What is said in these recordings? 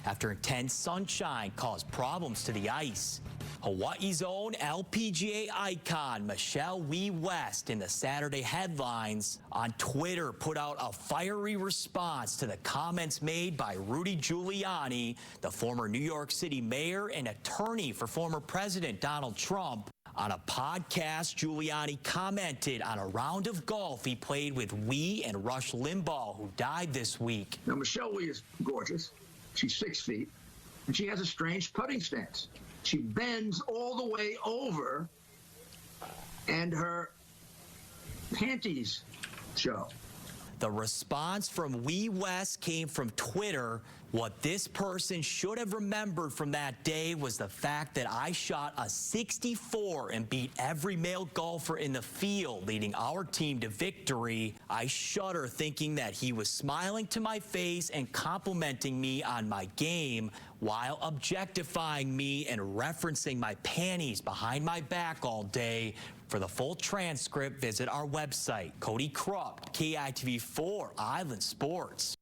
after intense sunshine caused problems to the ice. Hawaii's own LPGA icon Michelle Wee West in the Saturday headlines on Twitter put out a fiery response to the comments made by Rudy Giuliani, the former New York City mayor and attorney for former President Donald Trump. On a podcast, Giuliani commented on a round of golf he played with Wee and Rush Limbaugh, who died this week. Now, Michelle Wee is gorgeous. She's 6 feet, and she has a strange putting stance. She bends all the way over, and her panties show. The response from Wee West came from Twitter. What this person should have remembered from that day was the fact that I shot a 64 and beat every male golfer in the field, leading our team to victory. I shudder thinking that he was smiling to my face and complimenting me on my game while objectifying me and referencing my panties behind my back all day. For the full transcript, visit our website. Cody Krupp, KITV4 Island Sports.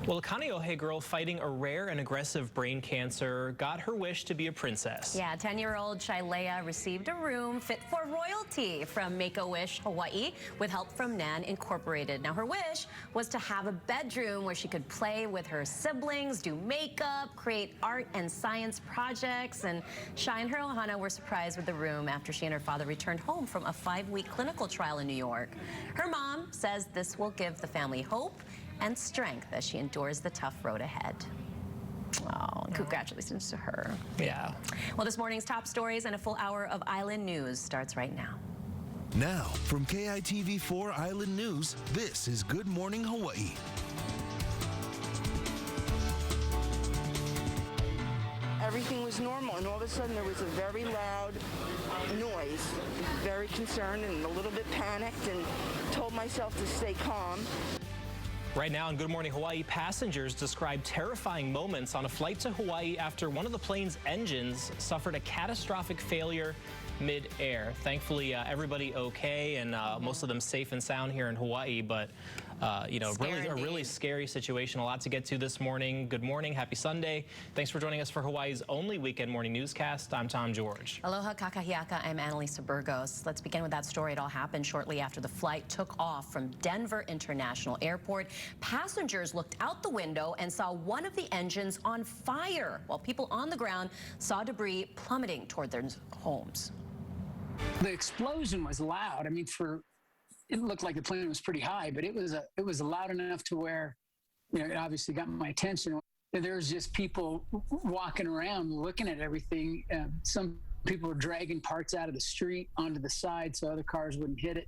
Well, a Kaneohe girl fighting a rare and aggressive brain cancer got her wish to be a princess. Yeah, 10-year-old Shailea received a room fit for royalty from Make-A-Wish Hawaii with help from Nan Incorporated. Now, her wish was to have a bedroom where she could play with her siblings, do makeup, create art and science projects. And Shai and her ohana were surprised with the room after she and her father returned home from a 5-week clinical trial in New York. Her mom says this will give the family hope and strength as she endures the tough road ahead. Oh, congratulations to her. Yeah. Well, this morning's top stories and a full hour of Island News starts right now. Now, from KITV4 Island News, this is Good Morning Hawaii. Everything was normal, and all of a sudden there was a very loud noise. Very concerned and a little bit panicked, and told myself to stay calm. Right now on Good Morning Hawaii, passengers describe terrifying moments on a flight to Hawaii after one of the plane's engines suffered a catastrophic failure mid-air. Thankfully, everybody okay, and most of them safe and sound here in Hawaii, but you know, a really scary situation. A lot to get to this morning. Good morning, happy Sunday. Thanks for joining us for Hawaii's only weekend morning newscast. I'm Tom George. Aloha kakahiaka, I'm Annalisa Burgos. Let's begin with that story. It all happened shortly after the flight took off from Denver International Airport. Passengers looked out the window and saw one of the engines on fire, while people on the ground saw debris plummeting toward their homes. The explosion was loud. I mean, it looked like the plane was pretty high, but it was loud enough to where, you know, it obviously got my attention. There's just people walking around looking at everything. Some people were dragging parts out of the street onto the side so other cars wouldn't hit it.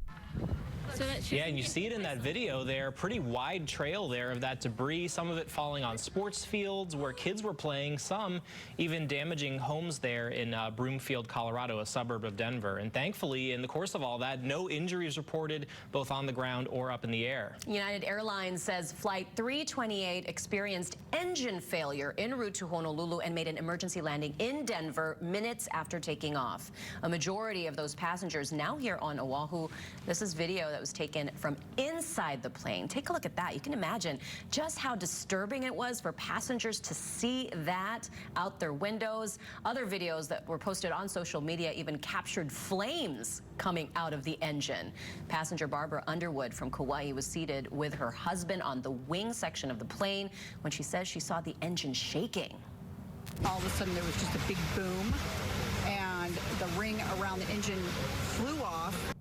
Yeah, and you see it in that video there, pretty wide trail there of that debris, some of it falling on sports fields where kids were playing, some even damaging homes there in Broomfield, Colorado, a suburb of Denver. And thankfully, in the course of all that, no injuries reported both on the ground or up in the air. United Airlines says Flight 328 experienced engine failure en route to Honolulu and made an emergency landing in Denver minutes after taking off. A majority of those passengers now here on Oahu. This is video that was taken from inside the plane. Take a look at that. You can imagine just how disturbing it was for passengers to see that out their windows. Other videos that were posted on social media even captured flames coming out of the engine. Passenger Barbara Underwood from Kauai was seated with her husband on the wing section of the plane when she says she saw the engine shaking. All of a sudden there was just a big boom and the ring around the engine flew off.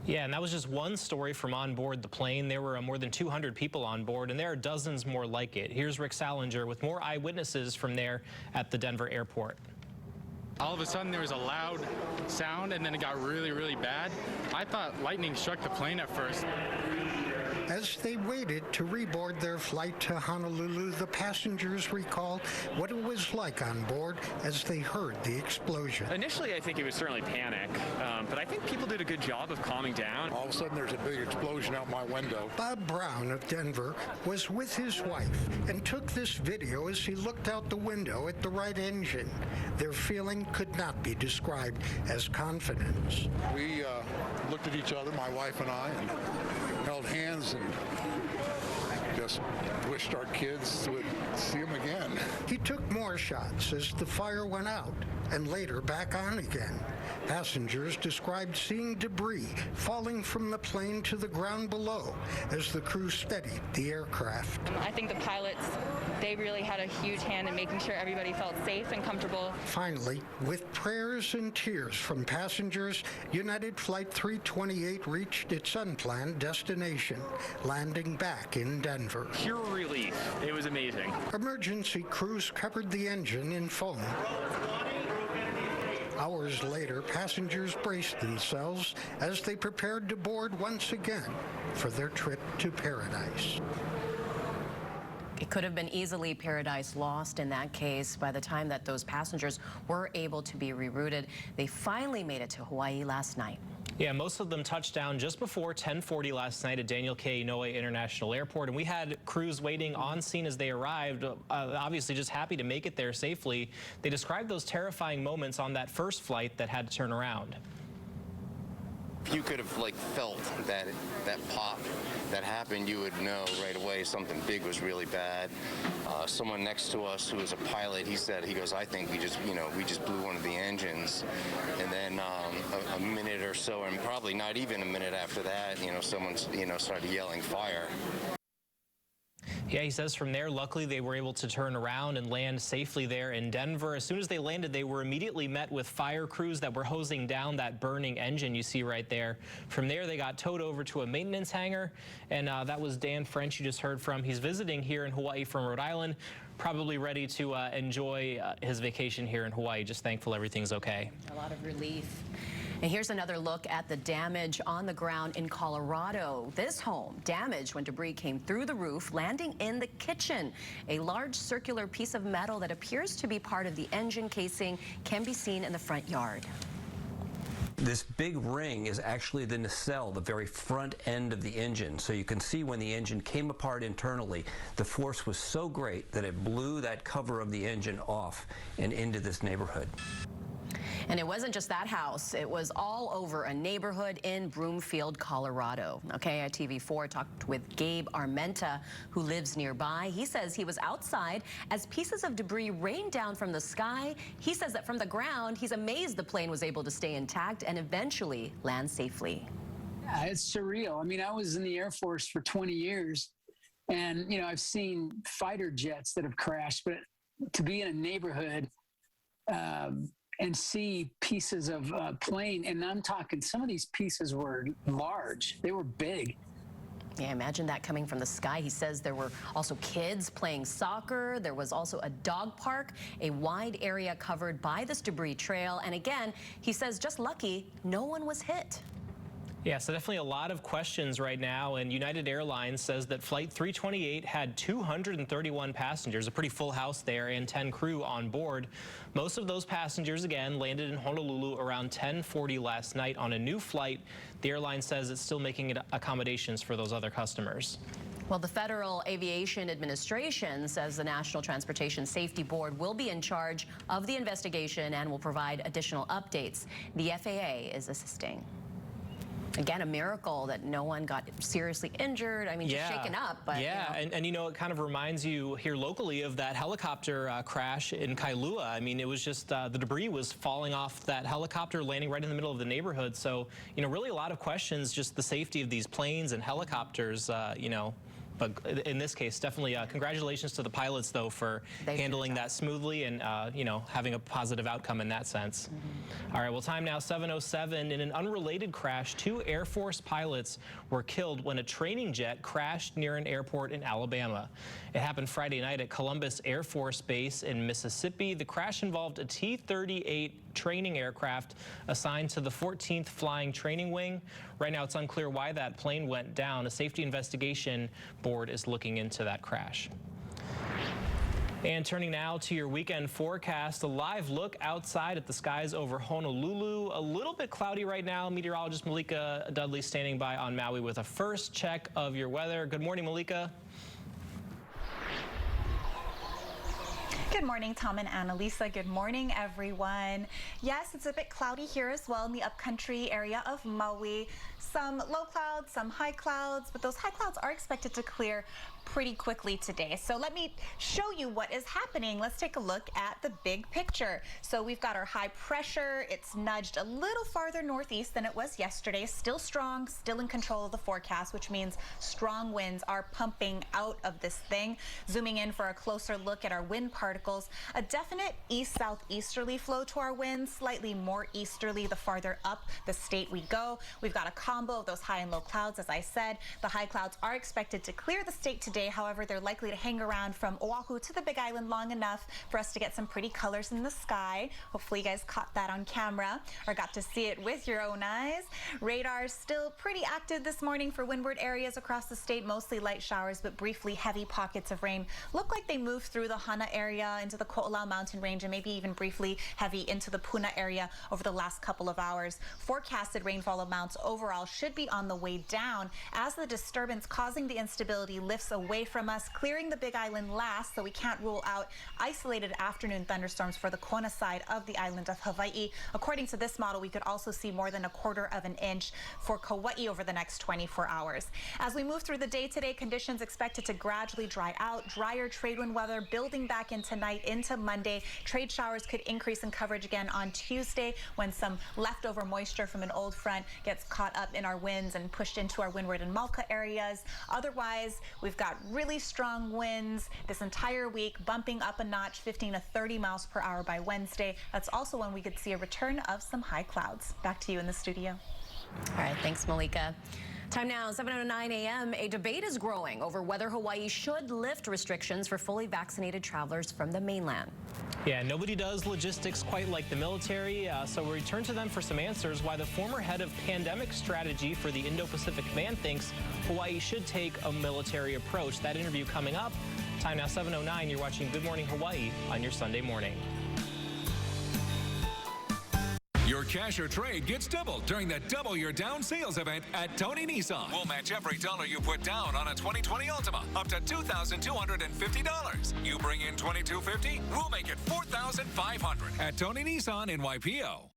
Yeah, and that was just one story from on board the plane. There were more than 200 people on board, and there are dozens more like it. Here's Rick Salinger with more eyewitnesses from there at the Denver airport. All of a sudden there was a loud sound, and then it got really, really bad. I thought lightning struck the plane at first. As they waited to reboard their flight to Honolulu, the passengers recalled what it was like on board as they heard the explosion. Initially, I think it was certainly panic, but I think people did a good job of calming down. All of a sudden, there's a big explosion out my window. Bob Brown of Denver was with his wife and took this video as he looked out the window at the right engine. Their feeling could not be described as confidence. We looked at each other, my wife and I, and held hands and just wished our kids would see him again. He took more shots as the fire went out and later back on again. Passengers described seeing debris falling from the plane to the ground below as the crew steadied the aircraft. I think the pilots, they really had a huge hand in making sure everybody felt safe and comfortable. Finally, with prayers and tears from passengers, United Flight 328 reached its unplanned destination, landing back in Denver. Pure relief. It was amazing. Emergency crews covered the engine in foam. Hours later, passengers braced themselves as they prepared to board once again for their trip to paradise. It could have been easily paradise lost in that case. By the time that those passengers were able to be rerouted, they finally made it to Hawaii last night. Yeah, most of them touched down just before 10:40 last night at Daniel K. Inouye International Airport, and we had crews waiting on scene as they arrived, obviously just happy to make it there safely. They described those terrifying moments on that first flight that had to turn around. You could have felt that pop that happened. You would know right away something big was really bad. Someone next to us who was a pilot, he goes, I think we just blew one of the engines. And then a minute or so, and probably not even a minute after that, someone started yelling fire. Yeah, he says from there, luckily they were able to turn around and land safely there in Denver. As soon as they landed, they were immediately met with fire crews that were hosing down that burning engine you see right there. From there, they got towed over to a maintenance hangar, and that was Dan French you just heard from. He's visiting here in Hawaii from Rhode Island, probably ready to enjoy his vacation here in Hawaii. Just thankful everything's okay. A lot of relief. And here's another look at the damage on the ground in Colorado. This home damaged when debris came through the roof, landing in the kitchen. A large circular piece of metal that appears to be part of the engine casing can be seen in the front yard. This big ring is actually the nacelle, the very front end of the engine. So you can see when the engine came apart internally, the force was so great that it blew that cover of the engine off and into this neighborhood. And it wasn't just that house. It was all over a neighborhood in Broomfield, Colorado. Okay, KITV4 talked with Gabe Armenta, who lives nearby. He says he was outside as pieces of debris rained down from the sky. He says that from the ground, he's amazed the plane was able to stay intact and eventually land safely. Yeah, it's surreal. I mean, I was in the Air Force for 20 years, and, I've seen fighter jets that have crashed, but to be in a neighborhood, and see pieces of plane, and I'm talking, some of these pieces were large. They were big. Yeah, imagine that coming from the sky. He says there were also kids playing soccer. There was also a dog park, a wide area covered by this debris trail. And again, he says just lucky, no one was hit. Yeah, so definitely a lot of questions right now, and United Airlines says that Flight 328 had 231 passengers, a pretty full house there, and 10 crew on board. Most of those passengers, again, landed in Honolulu around 10:40 last night on a new flight. The airline says it's still making accommodations for those other customers. Well, the Federal Aviation Administration says the National Transportation Safety Board will be in charge of the investigation and will provide additional updates. The FAA is assisting. Again, a miracle that no one got seriously injured. I mean, just shaken up. But, yeah, and it kind of reminds you here locally of that helicopter crash in Kailua. I mean, it was just the debris was falling off that helicopter, landing right in the middle of the neighborhood. So, really a lot of questions, just the safety of these planes and helicopters, But in this case, definitely congratulations to the pilots, though, for handling that smoothly and, having a positive outcome in that sense. All right, well, time now 7:07. In an unrelated crash, 2 Air Force pilots were killed when a training jet crashed near an airport in Alabama. It happened Friday night at Columbus Air Force Base in Mississippi. The crash involved a T-38 training aircraft assigned to the 14th Flying Training Wing. Right now, it's unclear why that plane went down. A safety investigation board is looking into that crash. And turning now to your weekend forecast, a live look outside at the skies over Honolulu. A little bit cloudy right now. Meteorologist Malika Dudley standing by on Maui with a first check of your weather. Good morning, Malika. Good morning, Tom and Annalisa. Good morning, everyone. Yes, it's a bit cloudy here as well in the upcountry area of Maui. Some low clouds, some high clouds, but those high clouds are expected to clear pretty quickly today. So let me show you what is happening. Let's take a look at the big picture. So we've got our high pressure. It's nudged a little farther northeast than it was yesterday. Still strong, still in control of the forecast, which means strong winds are pumping out of this thing. Zooming in for a closer look at our wind particles, a definite east-southeasterly flow to our winds, slightly more easterly the farther up the state we go. We've got a combo of those high and low clouds, as I said. The high clouds are expected to clear the state today. However, they're likely to hang around from Oahu to the Big Island long enough for us to get some pretty colors in the sky. Hopefully you guys caught that on camera or got to see it with your own eyes. Radar still pretty active this morning for windward areas across the state, mostly light showers, but briefly heavy pockets of rain. Look like they moved through the Hana area into the Ko'olau mountain range and maybe even briefly heavy into the Puna area over the last couple of hours. Forecasted rainfall amounts overall should be on the way down as the disturbance causing the instability lifts away from us, clearing the Big Island last, so we can't rule out isolated afternoon thunderstorms for the Kona side of the island of Hawaii. According to this model, we could also see more than 1/4 of an inch for Kauai over the next 24 hours. As we move through the day today, conditions expected to gradually dry out. Drier trade wind weather building back in tonight into Monday. Trade showers could increase in coverage again on Tuesday when some leftover moisture from an old front gets caught up in our winds and pushed into our windward and Malka areas. Otherwise, we've got really strong winds this entire week, bumping up a notch, 15 to 30 miles per hour by Wednesday. That's also when we could see a return of some high clouds. Back to you in the studio. All right, thanks, Malika. Time now, 7:09 a.m. A debate is growing over whether Hawaii should lift restrictions for fully vaccinated travelers from the mainland. Yeah, nobody does logistics quite like the military, so we return to them for some answers why the former head of pandemic strategy for the Indo-Pacific Command thinks Hawaii should take a military approach. That interview coming up. Time now, 7:09. You're watching Good Morning Hawaii on your Sunday morning. Your cash or trade gets doubled during the Double Your Down sales event at Tony Nissan. We'll match every dollar you put down on a 2020 Altima up to $2,250. You bring in $2,250, we'll make it $4,500 at Tony Nissan in YPO.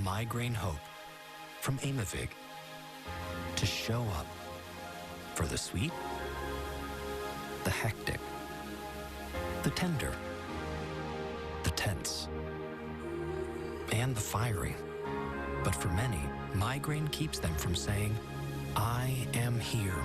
Migraine hope from Aimovig to show up for the sweet, the hectic, the tender, the tense, and the fiery. But for many, migraine keeps them from saying, I am here.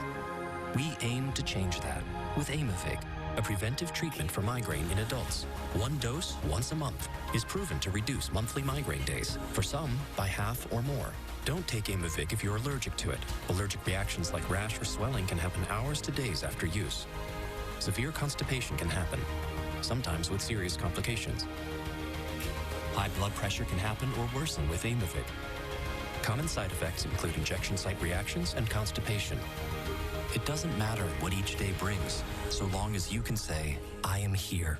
We aim to change that with Aimovig, a preventive treatment for migraine in adults. One dose once a month is proven to reduce monthly migraine days, for some by half or more. Don't take Aimovig if you're allergic to it. Allergic reactions like rash or swelling can happen hours to days after use. Severe constipation can happen, sometimes with serious complications. High blood pressure can happen or worsen with Aimovig. Common side effects include injection site reactions and constipation. It doesn't matter what each day brings, so long as you can say, I am here.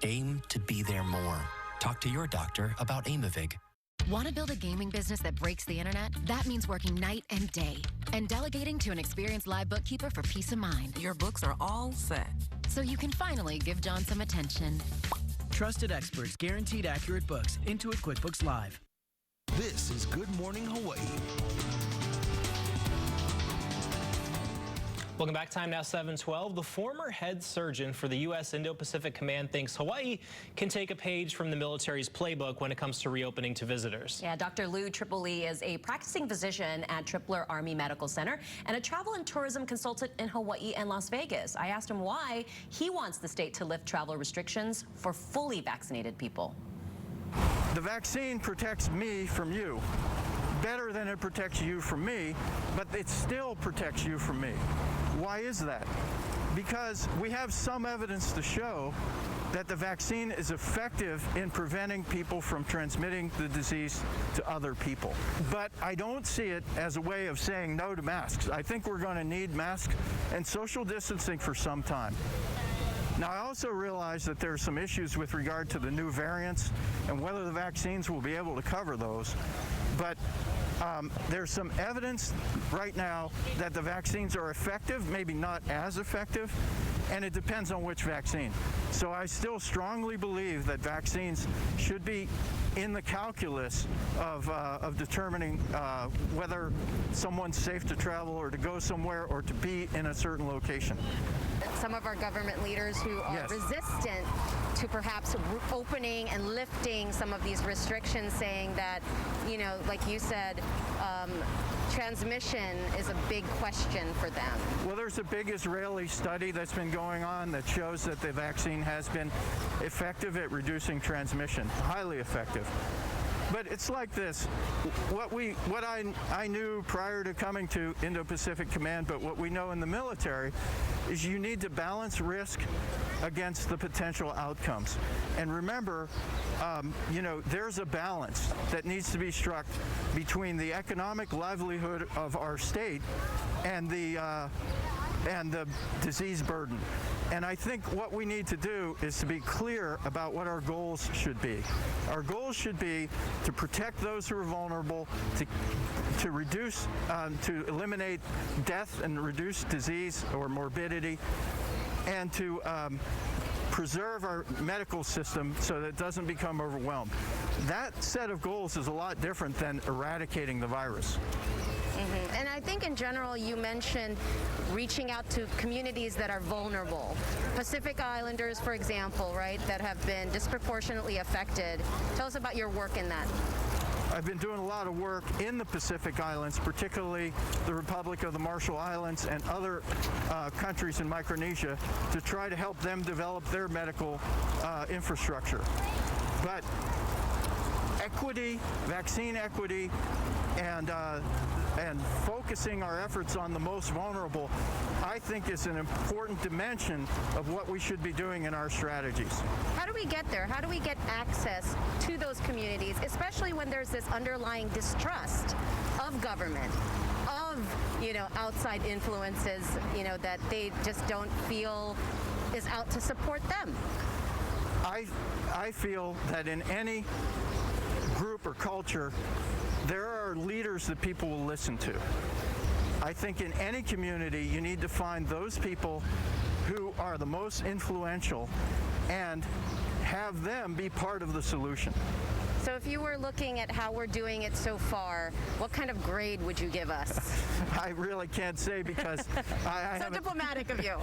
Aim to be there more. Talk to your doctor about Aimovig. Want to build a gaming business that breaks the internet? That means working night and day and delegating to an experienced live bookkeeper for peace of mind. Your books are all set, so you can finally give John some attention. Trusted experts, guaranteed accurate books. Intuit QuickBooks Live. This is Good Morning Hawaii. Welcome back. Time now 7:12. The former head surgeon for the U.S. Indo-Pacific Command thinks Hawaii can take a page from the military's playbook when it comes to reopening to visitors. Yeah, Dr. Lou Tripoli is a practicing physician at Tripler Army Medical Center and a travel and tourism consultant in Hawaii and Las Vegas. I asked him why he wants the state to lift travel restrictions for fully vaccinated people. The vaccine protects me from you better than it protects you from me, but it still protects you from me. Why is that? because we have some evidence to show that the vaccine is effective in preventing people from transmitting the disease to other people. But I don't see it as a way of saying no to masks. I think we're going to need masks and social distancing for some time. Now, I also realize that there are some issues with regard to the new variants and whether the vaccines will be able to cover those. But there's some evidence right now that the vaccines are effective, maybe not as effective, and it depends on which vaccine. So I still strongly believe that vaccines should be in the calculus of determining whether someone's safe to travel or to go somewhere or to be in a certain location. Some of our government leaders who are resistant to perhaps opening and lifting some of these restrictions, saying that, you know, like you said, transmission is a big question for them. Well, there's a big Israeli study that's been going on that shows that the vaccine has been effective at reducing transmission, highly effective. But it's like this, what I knew prior to coming to Indo-Pacific Command, but what we know in the military is you need to balance risk against the potential outcomes. And remember, you know, there's a balance that needs to be struck between the economic livelihood of our state and the disease burden. And I think what we need to do is to be clear about what our goals should be. Our goals should be to protect those who are vulnerable, to reduce, to eliminate death and reduce disease or morbidity, and to preserve our medical system so that it doesn't become overwhelmed. That set of goals is a lot different than eradicating the virus. And I think in general, you mentioned reaching out to communities that are vulnerable. Pacific Islanders, for example, right, that have been disproportionately affected. Tell us about your work in that. I've been doing a lot of work in the Pacific Islands, particularly the Republic of the Marshall Islands and other countries in Micronesia, to try to help them develop their medical infrastructure. But equity, vaccine equity, and focusing our efforts on the most vulnerable, I think is an important dimension of what we should be doing in our strategies. How do we get there? How do we get access to those communities, especially when there's this underlying distrust of government, of, you know, outside influences, you know, that they just don't feel is out to support them? I feel that in any group or culture, there are leaders that people will listen to. I think in any community, you need to find those people who are the most influential and have them be part of the solution. So if you were looking at how we're doing it so far, what kind of grade would you give us? I really can't say because I so diplomatic of you.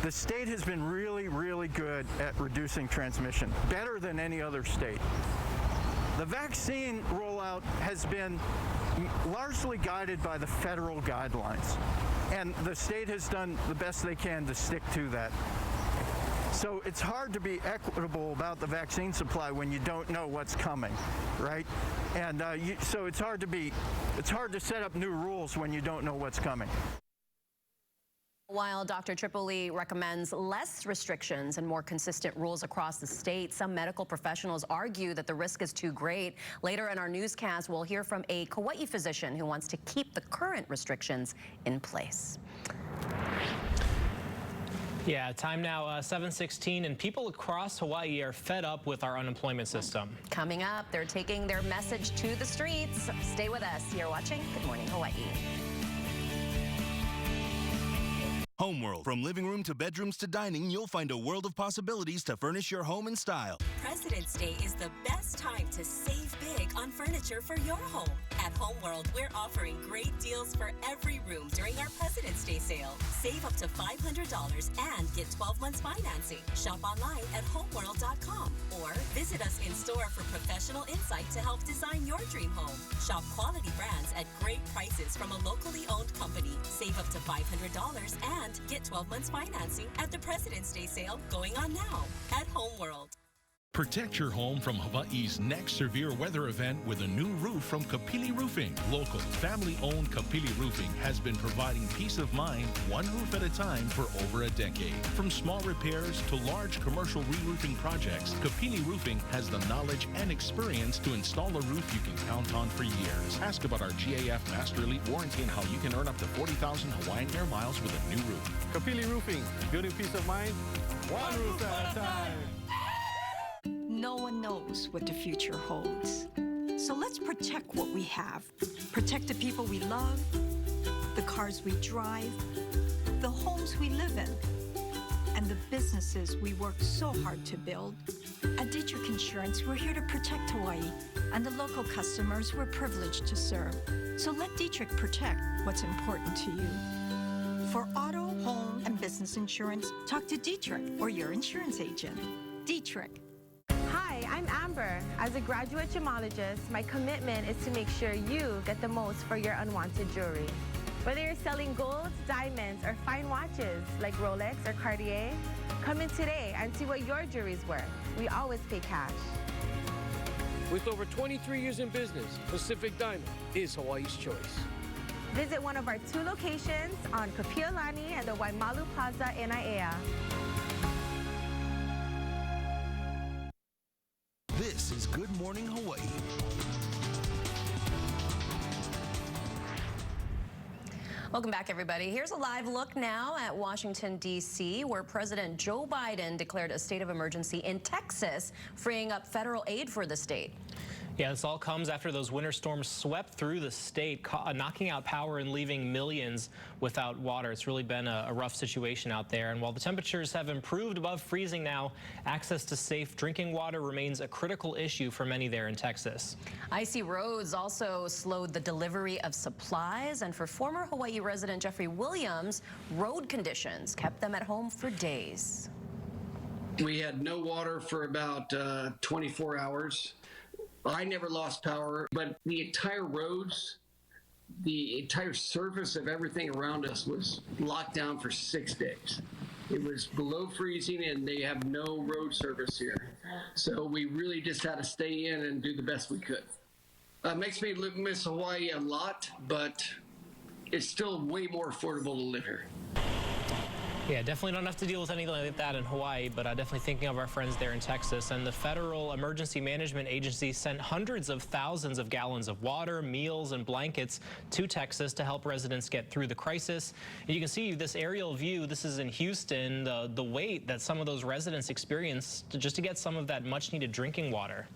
The state has been really, really good at reducing transmission, better than any other state. The vaccine rollout has been largely guided by the federal guidelines, and the state has done the best they can to stick to that. So it's hard to be equitable about the vaccine supply when you don't know what's coming, right? And so it's hard to set up new rules when you don't know what's coming. While Dr. Tripoli recommends less restrictions and more consistent rules across the state, some medical professionals argue that the risk is too great. Later in our newscast, we'll hear from a Kauai physician who wants to keep the current restrictions in place. Yeah, time now 7:16, and people across Hawaii are fed up with our unemployment system. Coming up, they're taking their message to the streets. Stay with us. You're watching Good Morning Hawaii. Homeworld. From living room to bedrooms to dining, you'll find a world of possibilities to furnish your home in style. President's Day is the best time to save big on furniture for your home. At Homeworld, we're offering great deals for every room during our President's Day sale. Save up to $500 and get 12 months financing. Shop online at homeworld.com or visit us in store for professional insight to help design your dream home. Shop quality brands at great prices from a locally owned company. Save up to $500 and get 12 months financing at the President's Day sale going on now at Homeworld. Protect your home from Hawaii's next severe weather event with a new roof from Kapili Roofing. Local, family-owned Kapili Roofing has been providing peace of mind one roof at a time for over a decade. From small repairs to large commercial re-roofing projects, Kapili Roofing has the knowledge and experience to install a roof you can count on for years. Ask about our GAF Master Elite warranty and how you can earn up to 40,000 Hawaiian Air miles with a new roof. Kapili Roofing, building peace of mind, one roof at a time. No one knows what the future holds. So let's protect what we have. Protect the people we love, the cars we drive, the homes we live in, and the businesses we work so hard to build. At Dietrich Insurance, we're here to protect Hawaii and the local customers we're privileged to serve. So let Dietrich protect what's important to you. For auto, home, and business insurance, talk to Dietrich or your insurance agent. Dietrich. Hi, I'm Amber. As a graduate gemologist, my commitment is to make sure you get the most for your unwanted jewelry. Whether you're selling gold, diamonds, or fine watches like Rolex or Cartier, come in today and see what your jewelry's worth. We always pay cash. With over 23 years in business, Pacific Diamond is Hawaii's choice. Visit one of our 2 locations on Kapiolani and the Waimalu Plaza in Aiea. This is Good Morning Hawaii. Welcome back, everybody. Here's a live look now at Washington, D.C., where President Joe Biden declared a state of emergency in Texas, freeing up federal aid for the state. Yeah, this all comes after those winter storms swept through the state, knocking out power and leaving millions without water. It's really been a rough situation out there. And while the temperatures have improved above freezing now, access to safe drinking water remains a critical issue for many there in Texas. Icy roads also slowed the delivery of supplies. And for former Hawaii resident Jeffrey Williams, road conditions kept them at home for days. We had no water for about 24 hours. I never lost power, but the entire roads, the entire surface of everything around us was locked down for 6 days. It was below freezing and they have no road service here. So we really just had to stay in and do the best we could. Makes me miss Hawaii a lot, but it's still way more affordable to live here. Yeah, definitely don't have to deal with anything like that in Hawaii, but definitely thinking of our friends there in Texas. And the Federal Emergency Management Agency sent hundreds of thousands of gallons of water, meals, and blankets to Texas to help residents get through the crisis. And you can see this aerial view. This is in Houston, the wait that some of those residents experienced just to get some of that much-needed drinking water.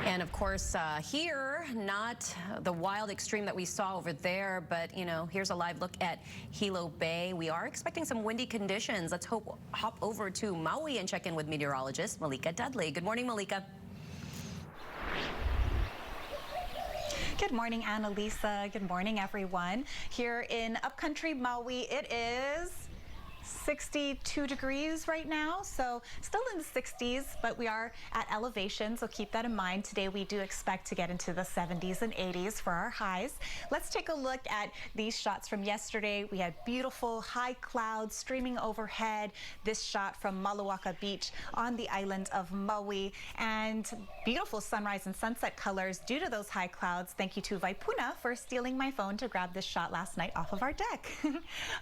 And of course, here, not the wild extreme that we saw over there, but, you know, here's a live look at Hilo Bay. We are expecting some windy conditions. Let's hop over to Maui and check in with meteorologist Malika Dudley. Good morning, Malika. Good morning, Annalisa. Good morning, everyone. Here in upcountry Maui, it is 62 degrees right now, so still in the 60s, but we are at elevation, so keep that in mind. Today we do expect to get into the 70s and 80s for our highs. Let's take a look at these shots from yesterday. We had beautiful high clouds streaming overhead. This shot from Maluaka Beach on the island of Maui, and beautiful sunrise and sunset colors due to those high clouds. Thank you to Vaipuna for stealing my phone to grab this shot last night off of our deck.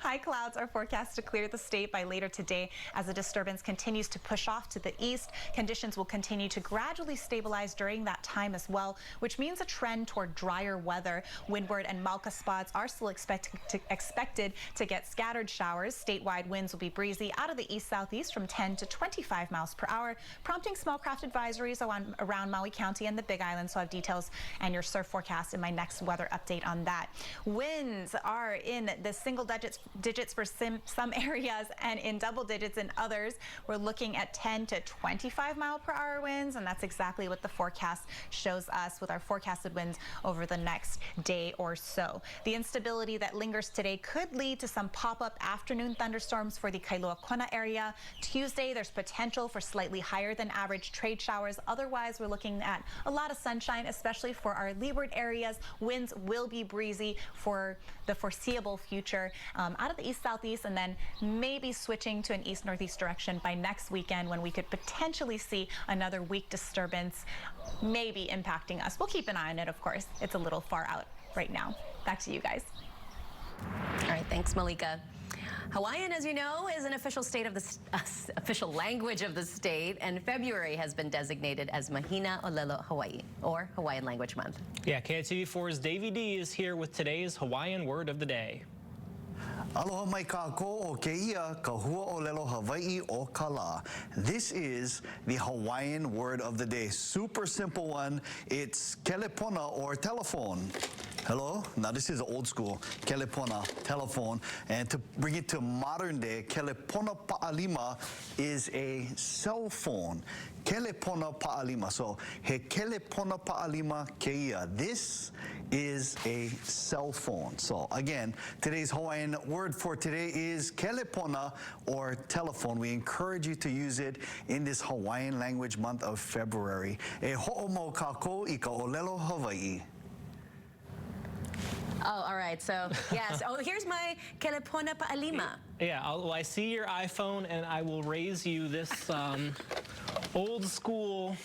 High clouds are forecast to clear the state by later today as the disturbance continues to push off to the east. Conditions will continue to gradually stabilize during that time as well, which means a trend toward drier weather. Windward and Mauka spots are still expected to get scattered showers. Statewide winds will be breezy out of the east-southeast from 10 to 25 miles per hour, prompting small craft advisories around Maui County and the Big Island. So I have details and your surf forecast in my next weather update on that. Winds are in the single digits for some areas and in double digits in others. We're looking at 10 to 25 mile per hour winds, and that's exactly what the forecast shows us with our forecasted winds over the next day or so. The instability that lingers today could lead to some pop-up afternoon thunderstorms for the Kailua Kona area. Tuesday, there's potential for slightly higher than average trade showers. Otherwise, we're looking at a lot of sunshine, especially for our leeward areas. Winds will be breezy for the foreseeable future out of the east-southeast, and then maybe switching to an east-northeast direction by next weekend, when we could potentially see another weak disturbance maybe impacting us. We'll keep an eye on it, of course. It's a little far out right now. Back to you guys. All right, thanks, Malika. Hawaiian, as you know, is an official official language of the state, and February has been designated as Mahina Olelo Hawaii, or Hawaiian Language Month. Yeah, KITV4's Davey D is here with today's Hawaiian word of the day. Aloha mai kākou o keia ka hua olelo Hawaii o kala. This is the Hawaiian word of the day. Super simple one. It's kelepona, or telephone. Hello? Now this is old school. Kelepona, telephone. And to bring it to modern day, kelepona pa'alima is a cell phone. Kelepona pa'alima. So he kelepona pa'alima keia. This is a cell phone. So again, today's Hawaiian word for today is kelepona, or telephone. We encourage you to use it in this Hawaiian language month of February. E ho'omau kākou I ka olelo Hawaii. Oh, all right. So, yes. Oh, here's my kelepona pa'alima. Yeah, I see your iPhone, and I will raise you this old school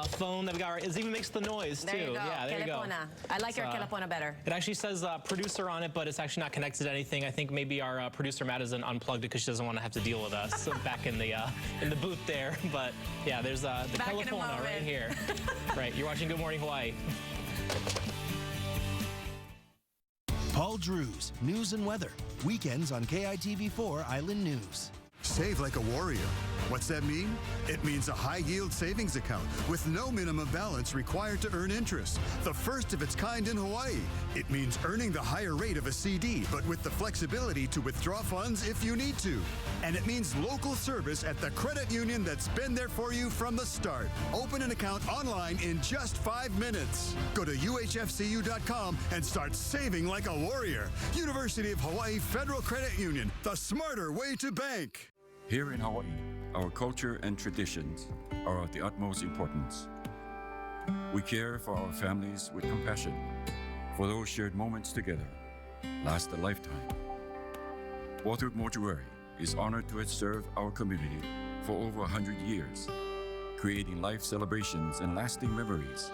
phone that we got. It even makes the noise, too. There you go. Yeah, there kelepona. you go. I like your kelepona better. It actually says producer on it, but it's actually not connected to anything. I think maybe our producer Matt isn't unplugged because she doesn't want to have to deal with us back in the booth there. But yeah, there's the kelepona right here. Right, you're watching Good Morning Hawaii. Paul Drews, news and weather. Weekends on KITV4 Island News. Save like a warrior. What's that mean? It means a high-yield savings account with no minimum balance required to earn interest. The first of its kind in Hawaii. It means earning the higher rate of a CD, but with the flexibility to withdraw funds if you need to. And it means local service at the credit union that's been there for you from the start. Open an account online in just 5 minutes. Go to uhfcu.com and start saving like a warrior. University of Hawaii Federal Credit Union, the smarter way to bank. Here in Hawaii, our culture and traditions are of the utmost importance. We care for our families with compassion, for those shared moments together last a lifetime. Waltham Mortuary is honored to have served our community for over 100 years, creating life celebrations and lasting memories.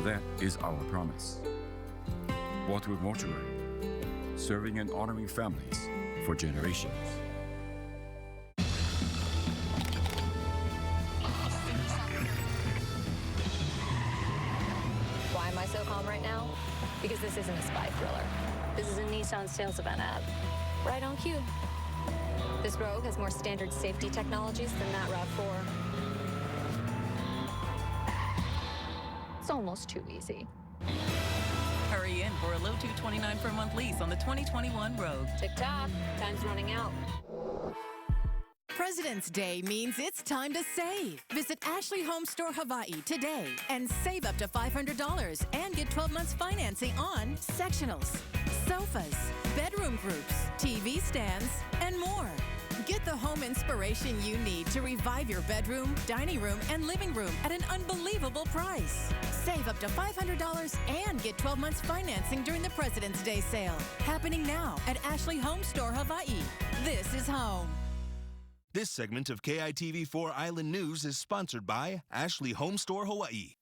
That is our promise. Waltham Mortuary, serving and honoring families for generations. Why am I so calm right now? Because this isn't a spy thriller. This is a Nissan sales event ad. Right on cue. This Rogue has more standard safety technologies than that RAV4. It's almost too easy. Hurry in for a low $229 per month lease on the 2021 Rogue. Tick-tock, time's running out. President's Day means it's time to save. Visit Ashley Home Store Hawaii today and save up to $500 and get 12 months financing on sectionals, sofas, bedroom groups, TV stands, and more. Get the home inspiration you need to revive your bedroom, dining room, and living room at an unbelievable price. Save up to $500 and get 12 months financing during the President's Day sale. Happening now at Ashley Home Store Hawaii. This is home. This segment of KITV4 Island News is sponsored by Ashley Home Store Hawaii.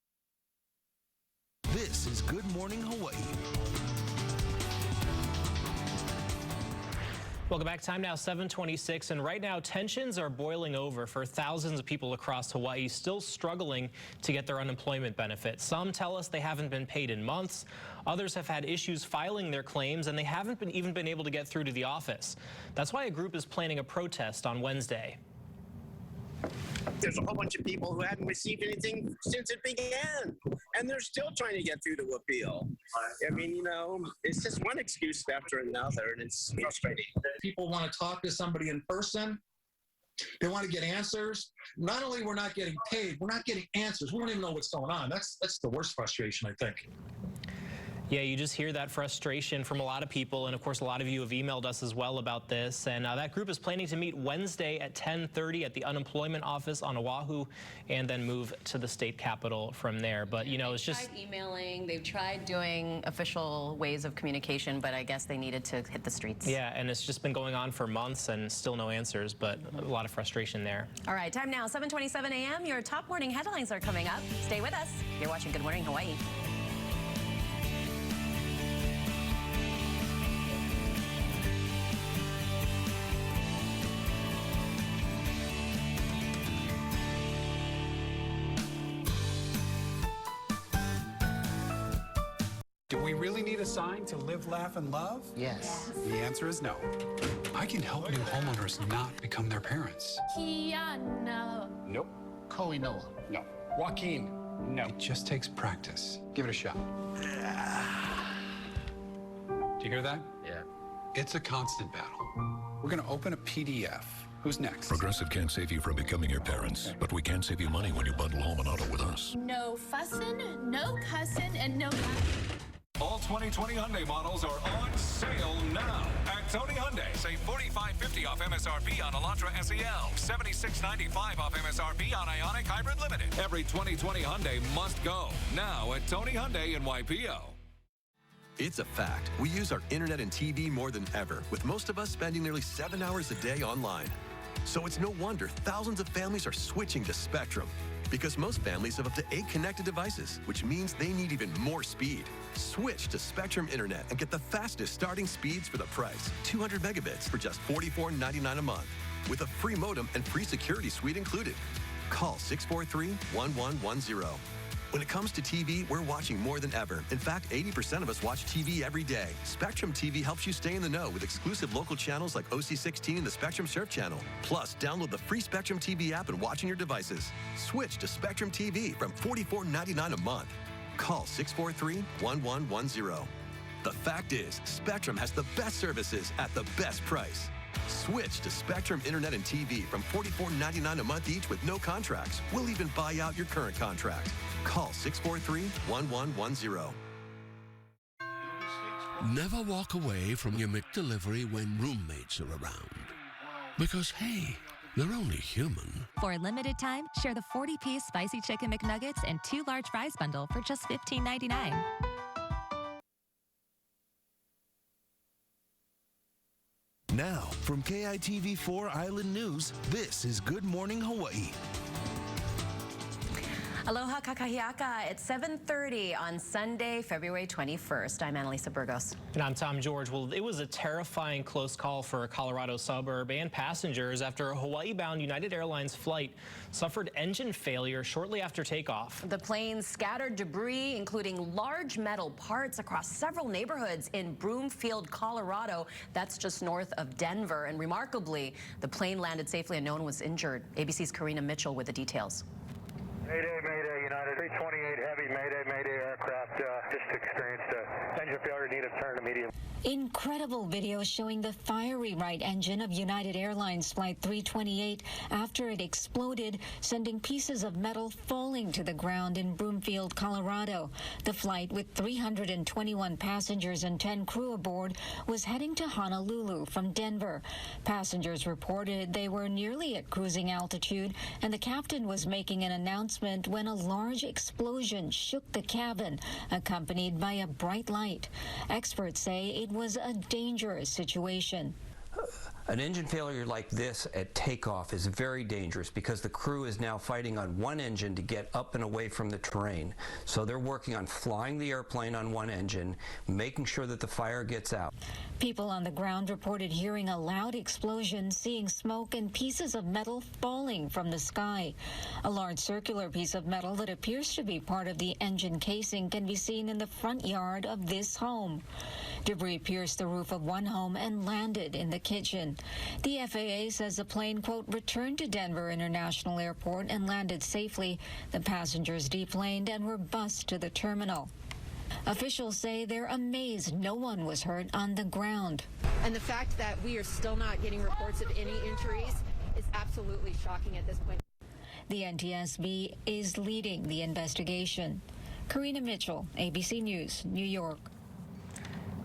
This is Good Morning Hawaii. Welcome back. Time now 7:26, and right now tensions are boiling over for thousands of people across Hawaii still struggling to get their unemployment benefits. Some tell us they haven't been paid in months. Others have had issues filing their claims, and they haven't even been able to get through to the office. That's why a group is planning a protest on Wednesday. There's a whole bunch of people who hadn't received anything since it began, and they're still trying to get through to appeal. I mean, you know, it's just one excuse after another, and it's frustrating. People want to talk to somebody in person. They want to get answers. Not only we're not getting paid, we're not getting answers. We don't even know what's going on. That's the worst frustration, I think. Yeah, you just hear that frustration from a lot of people, and of course a lot of you have emailed us as well about this, and that group is planning to meet Wednesday at 10:30 at the unemployment office on Oahu and then move to the state capitol from there. But you know, it's just tried emailing, they've tried doing official ways of communication, but I guess they needed to hit the streets. yeah, and it's just been going on for months and still no answers, but a lot of frustration there. All right, time now, 7:27 a.m. Your top morning headlines are coming up. Stay with us. You're watching Good Morning Hawaii. Do we really need a sign to live, laugh, and love? Yes. The answer is no. I can help new homeowners not become their parents. Kiana. Nope. Koinoa. No. Joaquin. No. It just takes practice. Give it a shot. Do you hear that? Yeah. It's a constant battle. We're going to open a PDF. Who's next? Progressive can't save you from becoming your parents, but we can save you money when you bundle home and auto with us. No fussin', no cussin', and no... All 2020 Hyundai models are on sale now at Tony Hyundai. Save $45.50 off MSRP on Elantra SEL. $76.95 off MSRP on Ioniq Hybrid Limited. Every 2020 Hyundai must go. Now at Tony Hyundai in YPO. It's a fact. We use our internet and TV more than ever, with most of us spending nearly 7 hours a day online. So it's no wonder thousands of families are switching to Spectrum. Because most families have up to 8 connected devices, which means they need even more speed. Switch to Spectrum Internet and get the fastest starting speeds for the price. 200 megabits for just $44.99 a month, with a free modem and free security suite included. Call 643-1110. When it comes to TV, we're watching more than ever. In fact, 80% of us watch TV every day. Spectrum TV helps you stay in the know with exclusive local channels like OC16 and the Spectrum Surf Channel. Plus, download the free Spectrum TV app and watch on your devices. Switch to Spectrum TV from $44.99 a month. Call 643-1110. The fact is, Spectrum has the best services at the best price. Switch to Spectrum Internet and TV from $44.99 a month each with no contracts. We'll even buy out your current contract. Call 643-1110. Never walk away from your McDelivery when roommates are around. Because, hey, they're only human. For a limited time, share the 40-piece spicy chicken McNuggets and 2 large fries bundle for just $15.99. Now, from KITV4 Island News, this is Good Morning Hawaii. Aloha kakahiaka. It's 7:30 on Sunday, February 21st. I'm Annalisa Burgos. And I'm Tom George. Well, it was a terrifying close call for a Colorado suburb and passengers after a Hawaii-bound United Airlines flight suffered engine failure shortly after takeoff. The plane scattered debris, including large metal parts, across several neighborhoods in Broomfield, Colorado. That's just north of Denver. And remarkably, the plane landed safely and no one was injured. ABC's Karina Mitchell with the details. Mayday, Mayday, United 328 Heavy, Mayday, Mayday aircraft just experienced engine failure, need a turn immediately. Incredible video showing the fiery right engine of United Airlines Flight 328 after it exploded, sending pieces of metal falling to the ground in Broomfield, Colorado. The flight, with 321 passengers and 10 crew aboard, was heading to Honolulu from Denver. Passengers reported they were nearly at cruising altitude, and the captain was making an announcement when a large explosion shook the cabin, accompanied by a bright light. Experts say it was a dangerous situation. An engine failure like this at takeoff is very dangerous because the crew is now fighting on one engine to get up and away from the terrain. So they're working on flying the airplane on one engine, making sure that the fire gets out. People on the ground reported hearing a loud explosion, seeing smoke and pieces of metal falling from the sky. A large circular piece of metal that appears to be part of the engine casing can be seen in the front yard of this home. Debris pierced the roof of one home and landed in the kitchen. The FAA says the plane, quote, returned to Denver International Airport and landed safely. The passengers deplaned and were bused to the terminal. Officials say they're amazed no one was hurt on the ground. And the fact that we are still not getting reports of any injuries is absolutely shocking at this point. The NTSB is leading the investigation. Karina Mitchell, ABC News, New York.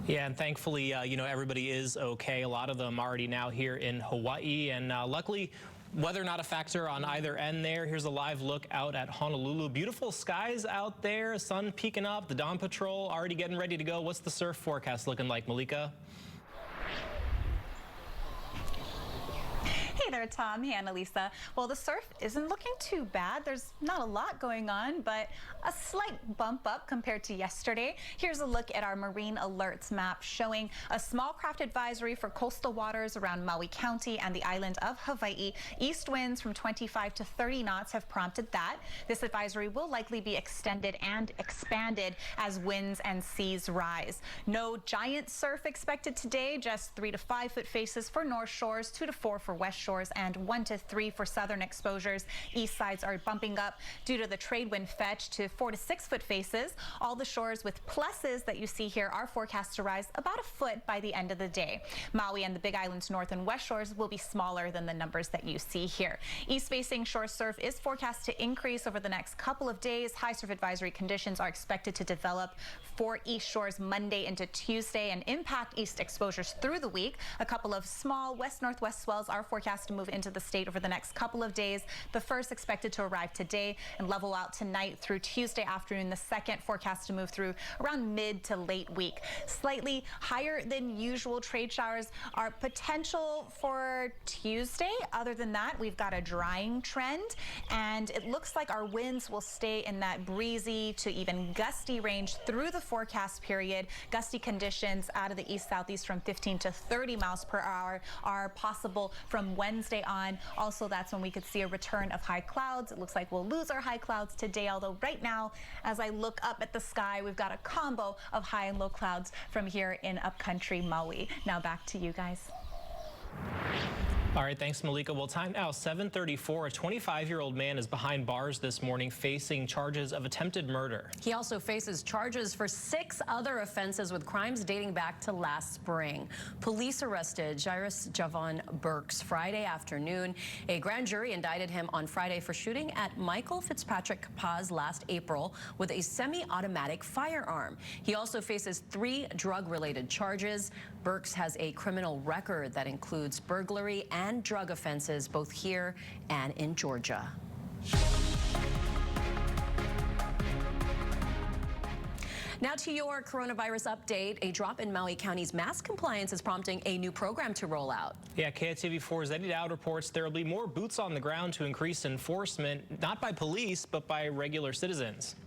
Yeah, and thankfully, everybody is okay. A lot of them already now here in Hawaii, and luckily, weather not a factor on either end there. Here's a live look out at Honolulu. Beautiful skies out there, sun peeking up, the Dawn Patrol already getting ready to go. What's the surf forecast looking like, Malika? Hey there, Tom. Hey, Annalisa. Well, the surf isn't looking too bad. There's not a lot going on, but a slight bump up compared to yesterday. Here's a look at our marine alerts map showing a small craft advisory for coastal waters around Maui County and the island of Hawaii. East winds from 25 to 30 knots have prompted that. This advisory will likely be extended and expanded as winds and seas rise. No giant surf expected today, just 3 to 5 foot faces for north shores, 2 to 4 for west shores, and 1 to 3 for southern exposures. East sides are bumping up due to the trade wind fetch to 4 to 6 foot faces. All the shores with pluses that you see here are forecast to rise about a foot by the end of the day. Maui and the Big Island's north and west shores will be smaller than the numbers that you see here. East-facing shore surf is forecast to increase over the next couple of days. High surf advisory conditions are expected to develop for east shores Monday into Tuesday and impact east exposures through the week. A couple of small west-northwest swells are forecast to move into the state over the next couple of days. The first expected to arrive today and level out tonight through Tuesday afternoon. The second forecast to move through around mid to late week. Slightly higher than usual trade showers are potential for Tuesday. Other than that, we've got a drying trend, and it looks like our winds will stay in that breezy to even gusty range through the forecast period. Gusty conditions out of the east-southeast from 15 to 30 miles per hour are possible from Wednesday on. Also, that's when we could see a return of high clouds. It looks like we'll lose our high clouds today, although right now, as I look up at the sky, we've got a combo of high and low clouds from here in upcountry Maui. Now back to you guys. All right, thanks, Malika. Well, time now, 7:34. A 25-year-old man is behind bars this morning facing charges of attempted murder. He also faces charges for 6 other offenses with crimes dating back to last spring. Police arrested Jairus Javon Burks Friday afternoon. A grand jury indicted him on Friday for shooting at Michael Fitzpatrick Paz last April with a semi-automatic firearm. He also faces 3 drug-related charges. Burks has a criminal record that includes burglary and drug offenses both here and in Georgia. Now to your coronavirus update. A drop in Maui County's mask compliance is prompting a new program to roll out. Yeah, KITV4's Eddie Dowd reports there will be more boots on the ground to increase enforcement, not by police, but by regular citizens.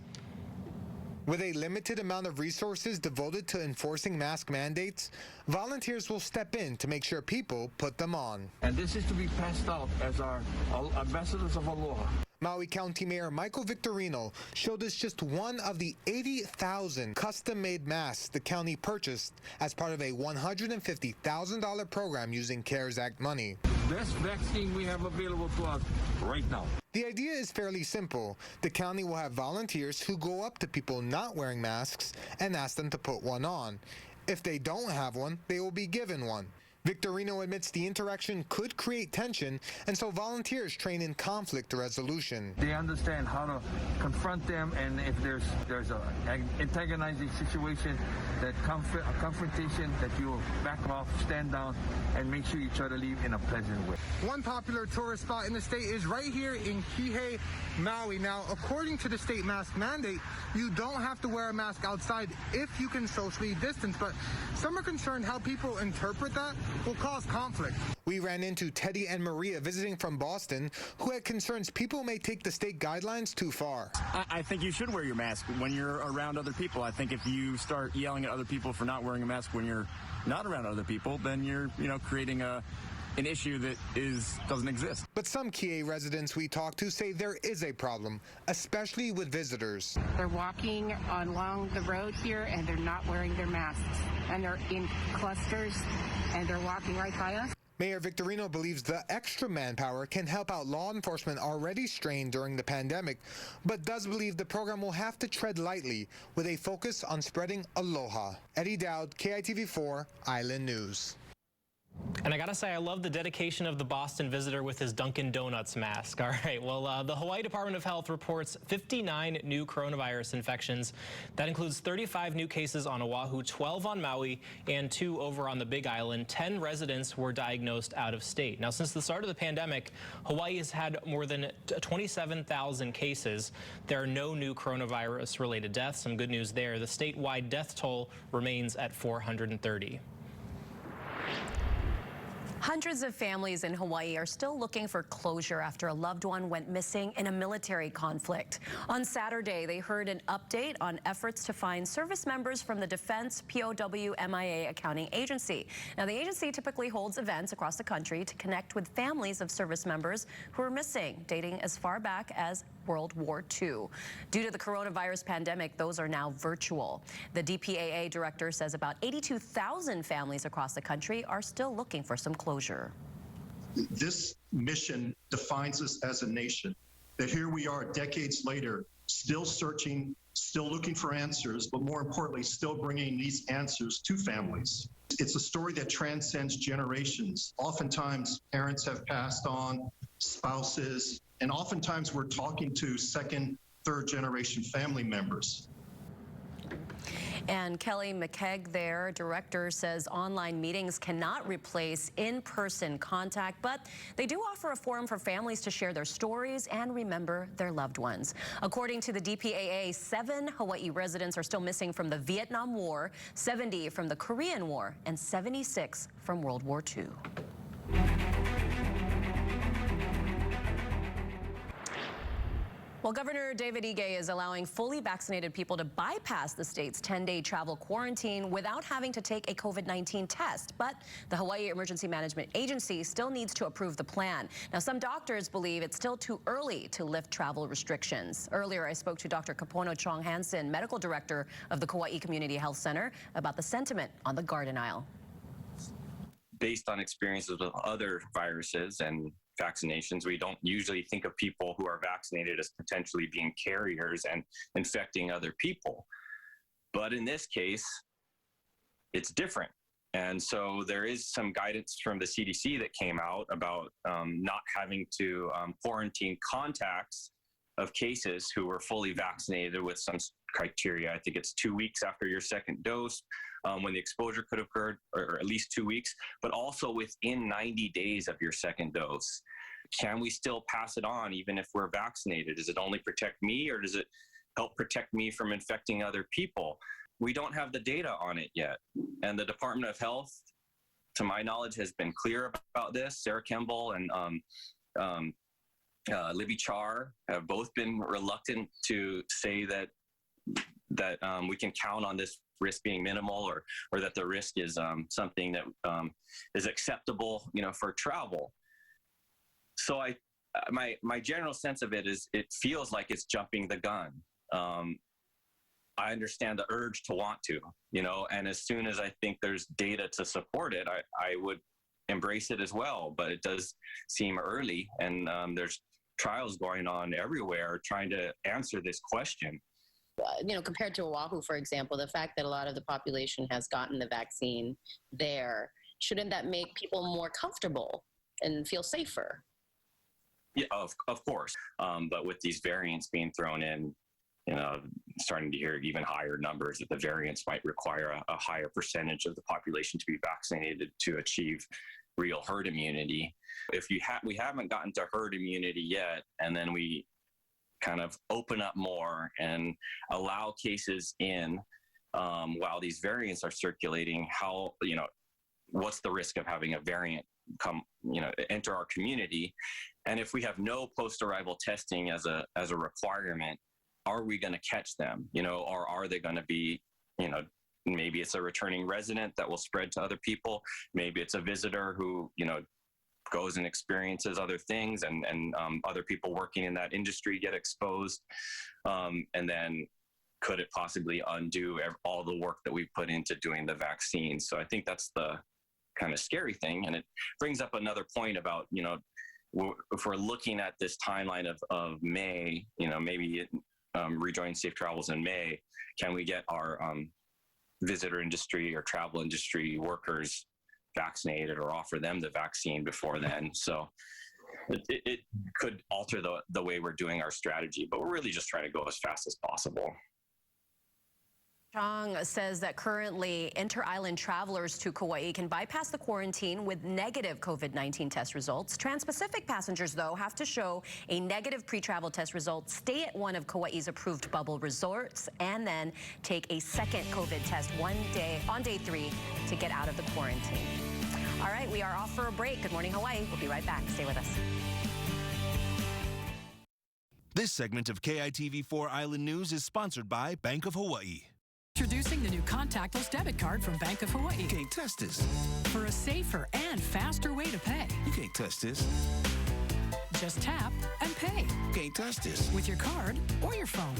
With a limited amount of resources devoted to enforcing mask mandates, volunteers will step in to make sure people put them on. And this is to be passed out as our ambassadors of aloha. Maui County Mayor Michael Victorino showed us just one of the 80,000 custom-made masks the county purchased as part of a $150,000 program using CARES Act money. Best vaccine we have available to us right now. The idea is fairly simple. The county will have volunteers who go up to people not wearing masks and ask them to put one on. If they don't have one, they will be given one. Victorino admits the interaction could create tension, and so volunteers train in conflict resolution. They understand how to confront them, and if there's an antagonizing situation, that a confrontation, that you will back off, stand down, and make sure you try to leave in a pleasant way. One popular tourist spot in the state is right here in Kihei, Maui. Now, according to the state mask mandate, you don't have to wear a mask outside if you can socially distance, but some are concerned how people interpret that will cause conflict. We ran into Teddy and Maria visiting from Boston, who had concerns people may take the state guidelines too far. I think you should wear your mask when you're around other people. I think if you start yelling at other people for not wearing a mask when you're not around other people, then you're, creating an issue that doesn't exist. But some Kihei residents we talked to say there is a problem, especially with visitors. They're walking along the road here and they're not wearing their masks, and they're in clusters and they're walking right by us. Mayor Victorino believes the extra manpower can help out law enforcement already strained during the pandemic, but does believe the program will have to tread lightly with a focus on spreading aloha. Eddie Dowd, KITV4, Island News. And I gotta say, I love the dedication of the Boston visitor with his Dunkin' Donuts mask. All right, well, the Hawaii Department of Health reports 59 new coronavirus infections. That includes 35 new cases on Oahu, 12 on Maui, and 2 over on the Big Island. 10 residents were diagnosed out of state. Now, since the start of the pandemic, Hawaii has had more than 27,000 cases. There are no new coronavirus-related deaths. Some good news there. The statewide death toll remains at 430. Hundreds of families in Hawaii are still looking for closure after a loved one went missing in a military conflict. On Saturday, they heard an update on efforts to find service members from the Defense POW MIA Accounting Agency. Now, the agency typically holds events across the country to connect with families of service members who are missing, dating as far back as World War II. Due to the coronavirus pandemic, those are now virtual. The DPAA director says about 82,000 families across the country are still looking for some closure. This mission defines us as a nation, that here we are decades later, still searching, still looking for answers, but more importantly, still bringing these answers to families. It's a story that transcends generations. Oftentimes, parents have passed on, spouses, and oftentimes we're talking to second, third generation family members. And Kelly McKegg, their director, says online meetings cannot replace in-person contact, but they do offer a forum for families to share their stories and remember their loved ones. According to the DPAA, 7 Hawaii residents are still missing from the Vietnam War, 70 from the Korean War, and 76 from World War II. Well, Governor David Ige is allowing fully vaccinated people to bypass the state's 10-day travel quarantine without having to take a COVID-19 test. But the Hawaii Emergency Management Agency still needs to approve the plan. Now, some doctors believe it's still too early to lift travel restrictions. Earlier, I spoke to Dr. Kapono Chong Hansen, medical director of the Kauai Community Health Center, about the sentiment on the Garden Isle. Based on experiences with other viruses and vaccinations, we don't usually think of people who are vaccinated as potentially being carriers and infecting other people. But in this case, it's different. And so there is some guidance from the CDC that came out about not having to quarantine contacts of cases who were fully vaccinated with some criteria. I think it's 2 weeks after your second dose when the exposure could have occurred, or at least 2 weeks, but also within 90 days of your second dose. Can we still pass it on even if we're vaccinated? Does it only protect me, or does it help protect me from infecting other people? We don't have the data on it yet. And the Department of Health, to my knowledge, has been clear about this. Sarah Kimball and Libby Char have both been reluctant to say that we can count on this risk being minimal, or that the risk is something that is acceptable, for travel. So my general sense of it is it feels like it's jumping the gun. I understand the urge to want to, and as soon as I think there's data to support it, I would embrace it as well. But it does seem early, and there's trials going on everywhere trying to answer this question. Compared to Oahu, for example, the fact that a lot of the population has gotten the vaccine there, shouldn't that make people more comfortable and feel safer? Yeah, of course. But with these variants being thrown in, starting to hear even higher numbers that the variants might require a higher percentage of the population to be vaccinated to achieve real herd immunity. If we haven't gotten to herd immunity yet, and then we kind of open up more and allow cases in while these variants are circulating, what's the risk of having a variant enter our community? And if we have no post-arrival testing as a requirement, are we going to catch them? Or are they going to be, maybe it's a returning resident that will spread to other people. Maybe it's a visitor who, goes and experiences other things, and other people working in that industry get exposed. And then could it possibly undo all the work that we put into doing the vaccine? So I think that's the kind of scary thing. And it brings up another point about, if we're looking at this timeline of May, maybe rejoin safe travels in May, can we get our visitor industry or travel industry workers vaccinated or offer them the vaccine before then. So it could alter the way we're doing our strategy, but we're really just trying to go as fast as possible. Chong says that currently inter-island travelers to Kauai can bypass the quarantine with negative COVID-19 test results. Trans-Pacific passengers, though, have to show a negative pre-travel test result, stay at one of Kauai's approved bubble resorts, and then take a second COVID test on day 3 to get out of the quarantine. All right, we are off for a break. Good morning, Hawaii. We'll be right back. Stay with us. This segment of KITV4 Island News is sponsored by Bank of Hawaii. Introducing the new Contactless Debit Card from Bank of Hawaii. You can't test this. For a safer and faster way to pay. You can't test this. Just tap and pay. You can't test this. With your card or your phone.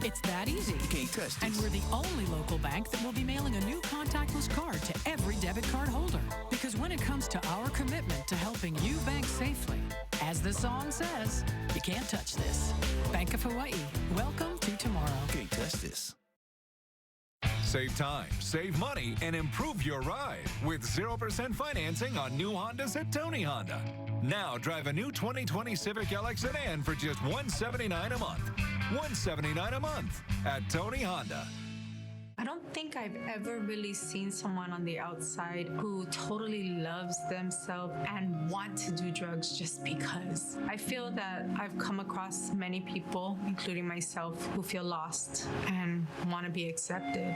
It's that easy. You can't test this. And we're the only local bank that will be mailing a new contactless card to every debit card holder. Because when it comes to our commitment to helping you bank safely, as the song says, you can't touch this. Bank of Hawaii, welcome to tomorrow. You can't test this. Save time, save money, and improve your ride with 0% financing on new Hondas at Tony Honda. Now drive a new 2020 Civic LX sedan for just $179 a month. $179 a month at Tony Honda. I don't think I've ever really seen someone on the outside who totally loves themselves and want to do drugs just because. I feel that I've come across many people, including myself, who feel lost and want to be accepted.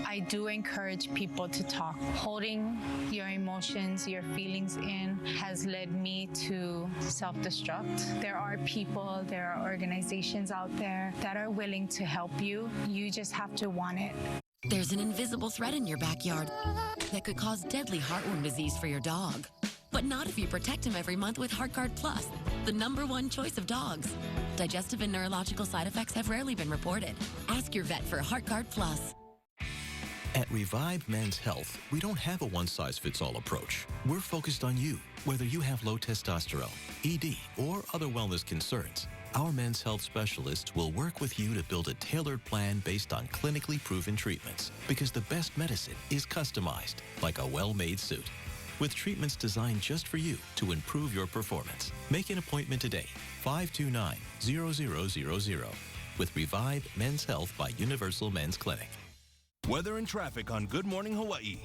I do encourage people to talk. Holding your emotions, your feelings in has led me to self-destruct. There are people, there are organizations out there that are willing to help you. You just have to want it. There's an invisible threat in your backyard that could cause deadly heartworm disease for your dog. But not if you protect him every month with HeartGuard Plus, the #1 choice of dogs. Digestive and neurological side effects have rarely been reported. Ask your vet for HeartGuard Plus. At Revive Men's Health, we don't have a one-size-fits-all approach. We're focused on you, whether you have low testosterone, ED, or other wellness concerns. Our men's health specialists will work with you to build a tailored plan based on clinically proven treatments, because the best medicine is customized, like a well-made suit. With treatments designed just for you to improve your performance. Make an appointment today, 529-0000, with Revive Men's Health by Universal Men's Clinic. Weather and traffic on Good Morning Hawaii.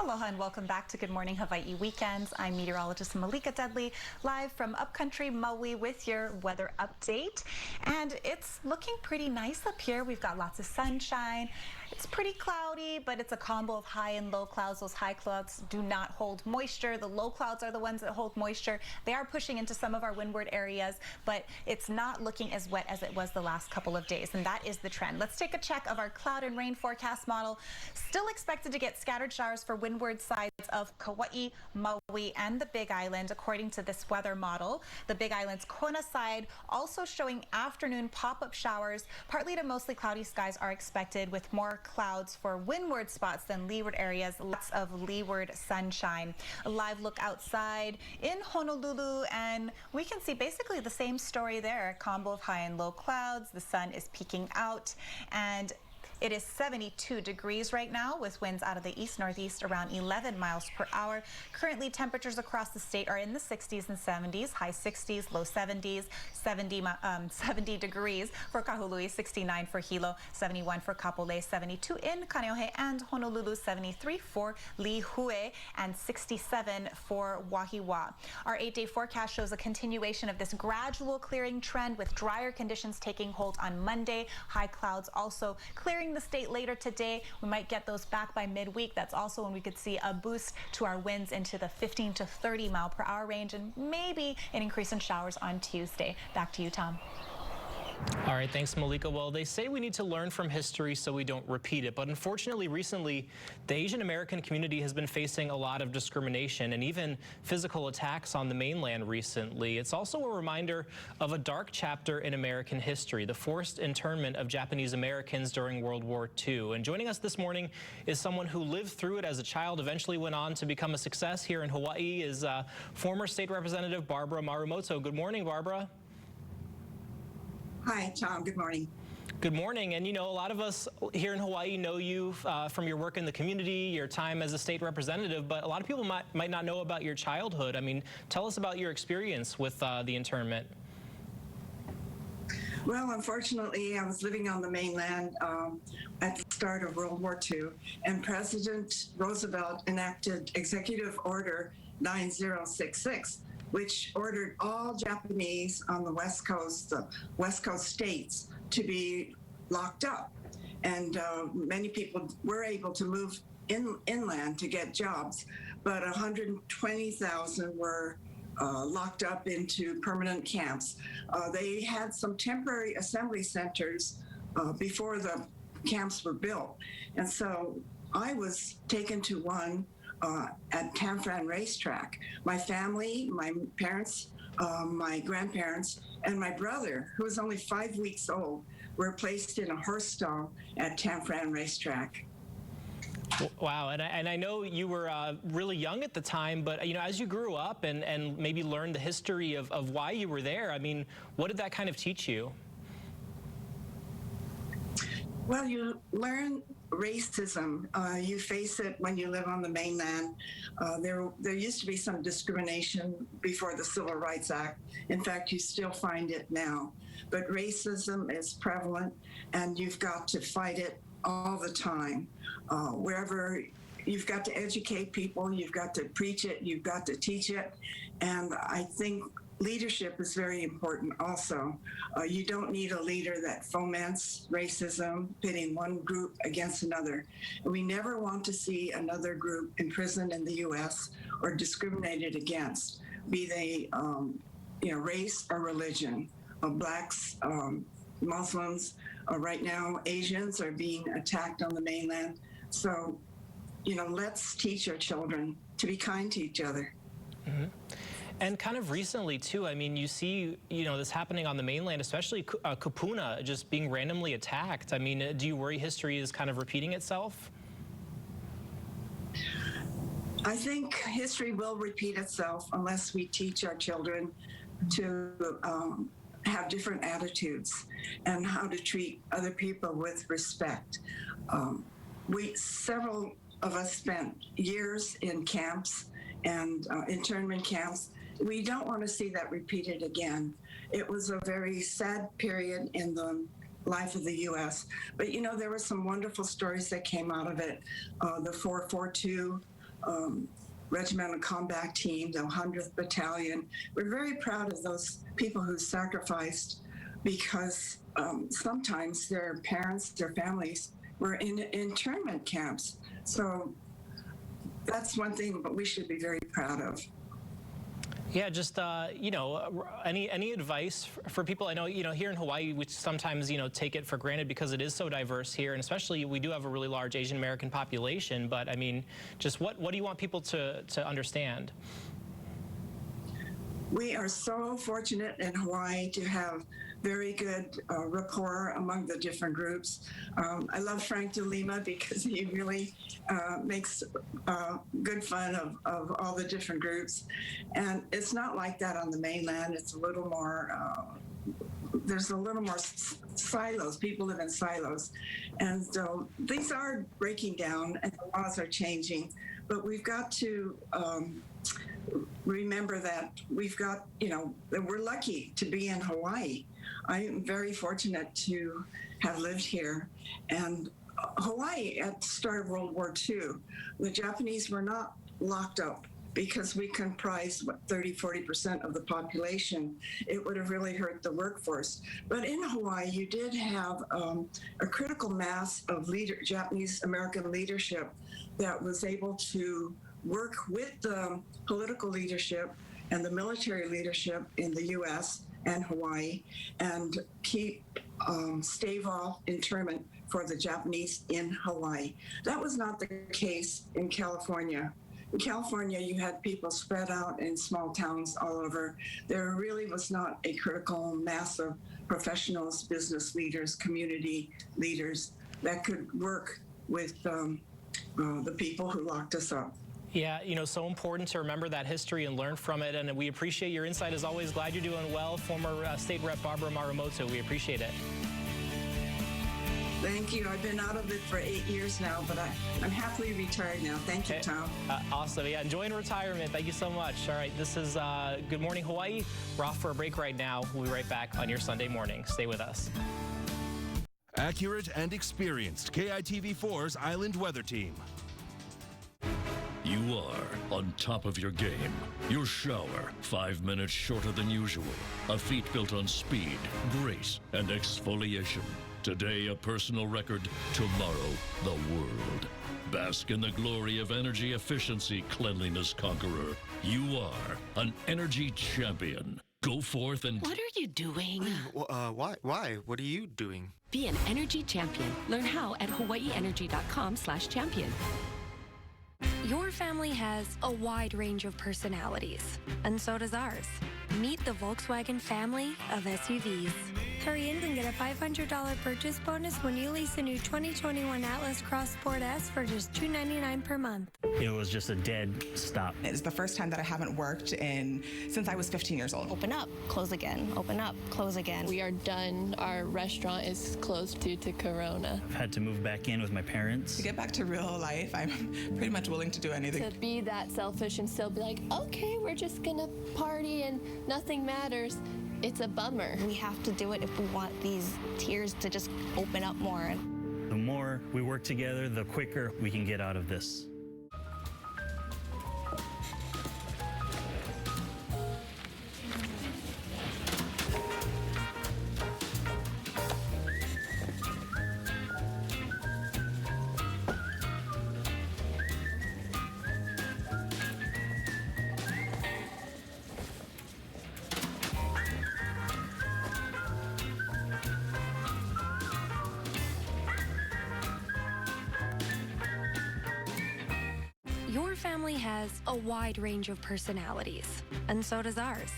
Aloha and welcome back to Good Morning Hawaii Weekends. I'm meteorologist Malika Dudley, live from upcountry Maui with your weather update. And it's looking pretty nice up here. We've got lots of sunshine. It's pretty cloudy, but it's a combo of high and low clouds. Those high clouds do not hold moisture. The low clouds are the ones that hold moisture. They are pushing into some of our windward areas, but it's not looking as wet as it was the last couple of days, and that is the trend. Let's take a check of our cloud and rain forecast model. Still expected to get scattered showers for windward sides of Kauai, Maui, and the Big Island, according to this weather model. The Big Island's Kona side also showing afternoon pop-up showers. Partly to mostly cloudy skies are expected, with more clouds for windward spots than leeward areas. Lots of leeward sunshine. A live look outside in Honolulu, and we can see basically the same story there. A combo of high and low clouds. The sun is peeking out, and it is 72 degrees right now, with winds out of the east-northeast around 11 miles per hour. Currently, temperatures across the state are in the 60s and 70s, high 60s, low 70s, 70 degrees for Kahului, 69 for Hilo, 71 for Kapolei, 72 in Kaneohe and Honolulu, 73 for Lihue, and 67 for Wahiwa. Our 8-day forecast shows a continuation of this gradual clearing trend, with drier conditions taking hold on Monday. High clouds also clearing the state later today. We might get those back by midweek. That's also when we could see a boost to our winds into the 15 to 30 mile per hour range, and maybe an increase in showers on Tuesday. Back to you, Tom. All right, thanks, Malika. Well, they say we need to learn from history so we don't repeat it. But unfortunately, recently, the Asian American community has been facing a lot of discrimination and even physical attacks on the mainland recently. It's also a reminder of a dark chapter in American history, the forced internment of Japanese Americans during World War II. And joining us this morning is someone who lived through it as a child, eventually went on to become a success here in Hawaii, is former State Representative Barbara Maramoto. Good morning, Barbara. Hi, Tom. Good morning. Good morning. And, a lot of us here in Hawaii know you from your work in the community, your time as a state representative, but a lot of people might not know about your childhood. I mean, tell us about your experience with the internment. Well, unfortunately, I was living on the mainland at the start of World War II, and President Roosevelt enacted Executive Order 9066, which ordered all Japanese on the West Coast, the West Coast states, to be locked up. And many people were able to move inland to get jobs, but 120,000 were locked up into permanent camps. They had some temporary assembly centers before the camps were built. And so I was taken to one at Tan Fran Racetrack. My family, my parents, my grandparents, and my brother, who was only 5 weeks old, were placed in a horse stall at Tan Fran Racetrack. Wow, and I know you were really young at the time, but as you grew up and maybe learned the history of why you were there, I mean, what did that kind of teach you? Well, you learn racism. You face it when you live on the mainland. There used to be some discrimination before the Civil Rights Act. In fact, you still find it now. But racism is prevalent, and you've got to fight it all the time. Wherever you've got to educate people, you've got to preach it, you've got to teach it. And I think leadership is very important also. You don't need a leader that foments racism, pitting one group against another. We never want to see another group imprisoned in the U.S. or discriminated against, be they race or religion. Blacks, Muslims, right now Asians are being attacked on the mainland. So, let's teach our children to be kind to each other. Mm-hmm. And kind of recently, too, I mean, you see, this happening on the mainland, especially Kupuna just being randomly attacked. I mean, do you worry history is kind of repeating itself? I think history will repeat itself unless we teach our children to have different attitudes and how to treat other people with respect. Several of us spent years in camps and internment camps. We don't want to see that repeated again. It was a very sad period in the life of the U.S. But, there were some wonderful stories that came out of it. The 442 Regimental Combat Team, the 100th Battalion. We're very proud of those people who sacrificed because sometimes their parents, their families were in internment camps. So that's one thing that we should be very proud of. Yeah, just, any advice for people? I know, here in Hawaii, we sometimes, take it for granted because it is so diverse here, and especially we do have a really large Asian American population, but I mean, just what do you want people to understand? We are so fortunate in Hawaii to have very good rapport among the different groups. I love Frank DeLima because he really makes good fun of all the different groups. And it's not like that on the mainland. It's a little more, there's a little more silos. People live in silos. And so these are breaking down and the laws are changing. But we've got to remember that we've got, that we're lucky to be in Hawaii. I am very fortunate to have lived here. And Hawaii, at the start of World War II, the Japanese were not locked up because we comprise 30-40% of the population. It would have really hurt the workforce. But in Hawaii, you did have a critical mass of Japanese American leadership that was able to work with the political leadership and the military leadership in the U.S. and Hawaii and stave off internment for the Japanese in Hawaii. That was not the case in California. In California, you had people spread out in small towns all over. There really was not a critical mass of professionals, business leaders, community leaders that could work with the people who locked us up. Yeah, you know, so important to remember that history and learn from it, and we appreciate your insight as always. Glad you're doing well. Former State Rep Barbara Maramoto, we appreciate it. Thank you. I've been out of it for 8 years now, but I'm happily retired now. Thank you, Tom. Awesome. Yeah, enjoying retirement. Thank you so much. All right, this is Good Morning Hawaii. We're off for a break right now. We'll be right back on your Sunday morning. Stay with us. Accurate and experienced KITV4's Island Weather Team. You are on top of your game. Your shower, 5 minutes shorter than usual. A feat built on speed, grace, and exfoliation. Today, a personal record. Tomorrow, the world. Bask in the glory of energy efficiency, cleanliness conqueror. You are an energy champion. Go forth and... What are you doing? Why? What are you doing? Be an energy champion. Learn how at hawaiienergy.com/champion. Your family has a wide range of personalities, and so does ours. Meet the Volkswagen family of SUVs. Hurry in and get a $500 purchase bonus when you lease a new 2021 Atlas Cross Sport S for just $299 per month. It was just a dead stop. It's the first time that I haven't worked since I was 15 years old. Open up, close again, open up, close again. We are done. Our restaurant is closed due to Corona. I've had to move back in with my parents. To get back to real life, I'm pretty much willing to do anything. To be that selfish and still be like, okay, we're just gonna party and nothing matters. It's a bummer. We have to do it if we want these tiers to just open up more. The more we work together, the quicker we can get out of this. Your family has a wide range of personalities, and so does ours.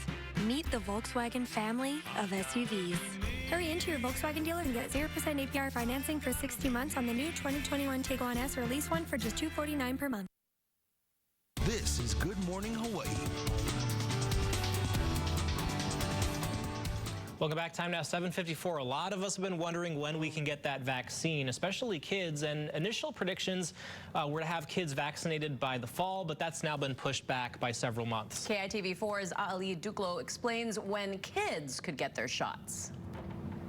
Meet the Volkswagen family of SUVs. Hurry into your Volkswagen dealer and get 0% APR financing for 60 months on the new 2021 Tiguan S or lease one for just $249 per month. This is Good Morning Hawaii. Welcome back. Time now 7:54. A lot of us have been wondering when we can get that vaccine, especially kids. And initial predictions were to have kids vaccinated by the fall, but that's now been pushed back by several months. KITV4's Ali Duklo explains when kids could get their shots.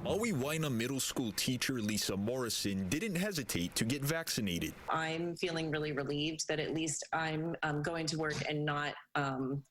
Maui Waina Middle School teacher Lisa Morrison didn't hesitate to get vaccinated. I'm feeling really relieved that at least I'm going to work and not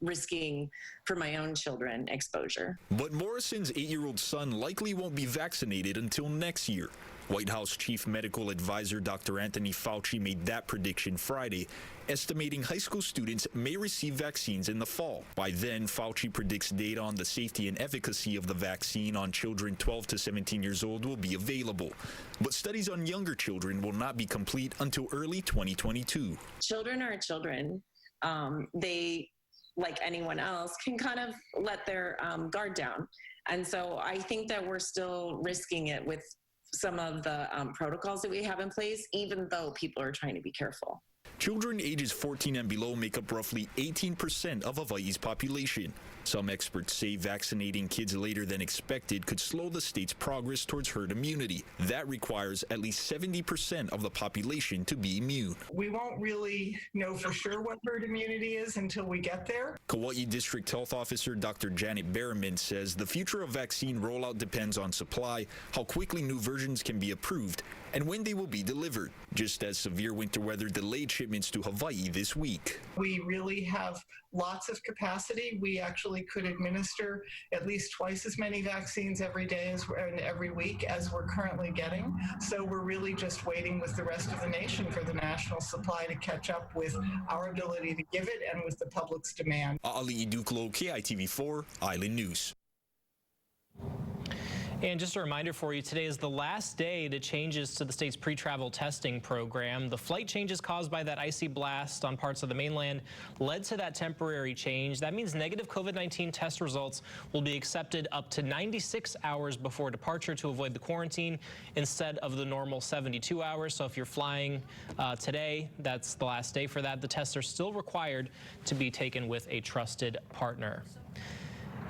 risking for my own children exposure. But Morrison's 8-year-old son likely won't be vaccinated until next year. White House Chief Medical Advisor Dr. Anthony Fauci made that prediction Friday, estimating high school students may receive vaccines in the fall. By then, Fauci predicts data on the safety and efficacy of the vaccine on children 12 to 17 years old will be available. But studies on younger children will not be complete until early 2022. Children are children. They, like anyone else, can kind of let their guard down. And so I think that we're still risking it with some of the protocols that we have in place, even though people are trying to be careful. Children ages 14 and below make up roughly 18% of Hawaii's population. Some experts say vaccinating kids later than expected could slow the state's progress towards herd immunity. That requires at least 70% of the population to be immune. We won't really know for sure what herd immunity is until we get there. Kauai District Health Officer Dr. Janet Berriman says the future of vaccine rollout depends on supply, how quickly new versions can be approved, and when they will be delivered, just as severe winter weather delayed shipments to Hawaii this week. We really have lots of capacity. We actually could administer at least twice as many vaccines every day and every week as we're currently getting. So we're really just waiting with the rest of the nation for the national supply to catch up with our ability to give it and with the public's demand. Ali Duklo, KITV4 Island News. And just a reminder for you, today is the last day to changes to the state's pre-travel testing program. The flight changes caused by that icy blast on parts of the mainland led to that temporary change. That means negative COVID-19 test results will be accepted up to 96 hours before departure to avoid the quarantine instead of the normal 72 hours. So if you're flying today, that's the last day for that. The tests are still required to be taken with a trusted partner.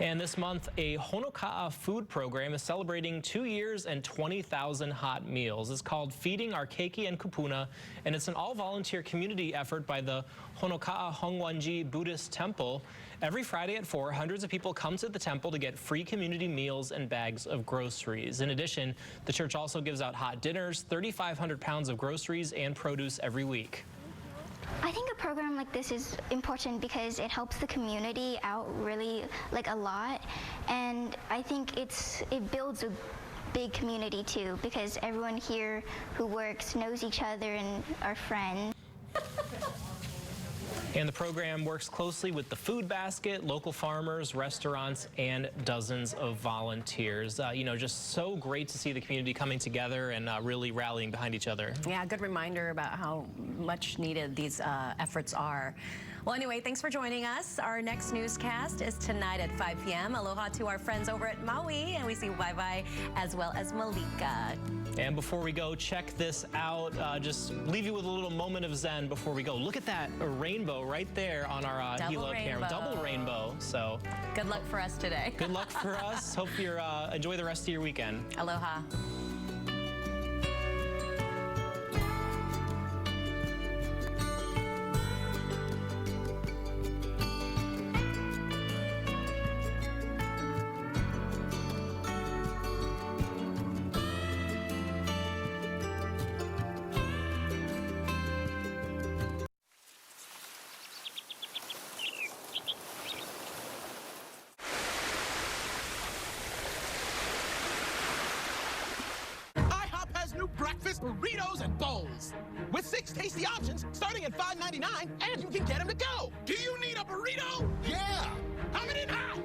And this month, a Honoka'a food program is celebrating 2 years and 20,000 hot meals. It's called Feeding Our Keiki and Kupuna, and it's an all-volunteer community effort by the Honoka'a Hongwanji Buddhist Temple. Every Friday at 4, hundreds of people come to the temple to get free community meals and bags of groceries. In addition, the church also gives out hot dinners, 3,500 pounds of groceries and produce every week. I think a program like this is important because it helps the community out really a lot, and I think it builds a big community too because everyone here who works knows each other and are friends. And the program works closely with the food basket, local farmers, restaurants, and dozens of volunteers. Just so great to see the community coming together and really rallying behind each other. Yeah, good reminder about how much needed these efforts are. Well, anyway, thanks for joining us. Our next newscast is tonight at 5 p.m. Aloha to our friends over at Maui, and we see Bye-Bye as well as Malika. And before we go, check this out. Just leave you with a little moment of zen before we go. Look at that rainbow right there on our Hilo camera. Double rainbow. So good luck for us today. Good luck for us. Hope you enjoy the rest of your weekend. Aloha. New breakfast, burritos, and bowls. With 6 tasty options starting at $5.99, and you can get them to go. Do you need a burrito? Yeah. Coming in hot.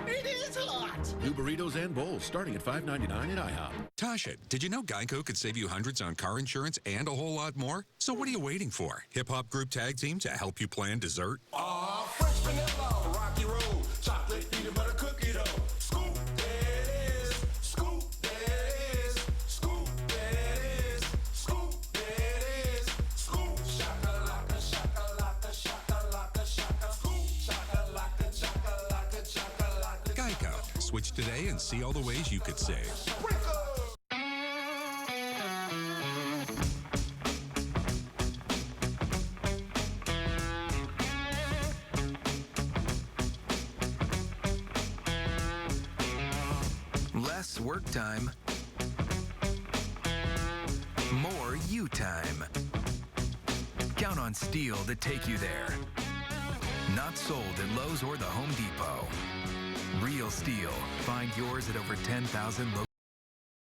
It is hot. New burritos and bowls starting at $5.99 at IHOP. Tasha, did you know Geico could save you hundreds on car insurance and a whole lot more? So what are you waiting for? Hip-hop group tag team to help you plan dessert? Fresh vanilla, rocky road, chocolate peanut butter cookie dough. Scoop, there it is. Scoop, there it is. Scoop, there it is. Scoop, there it is. Scoop, shakalaka, shakalaka, shakalaka, shaka. Scoop, shakalaka, shakalaka, shakalaka. Geico. Switch today and see all the ways you could save. Less work time, more you time. Count on STIHL to take you there. Not sold at Lowe's or the Home Depot. Real STIHL. Find yours at over 10,000 locations.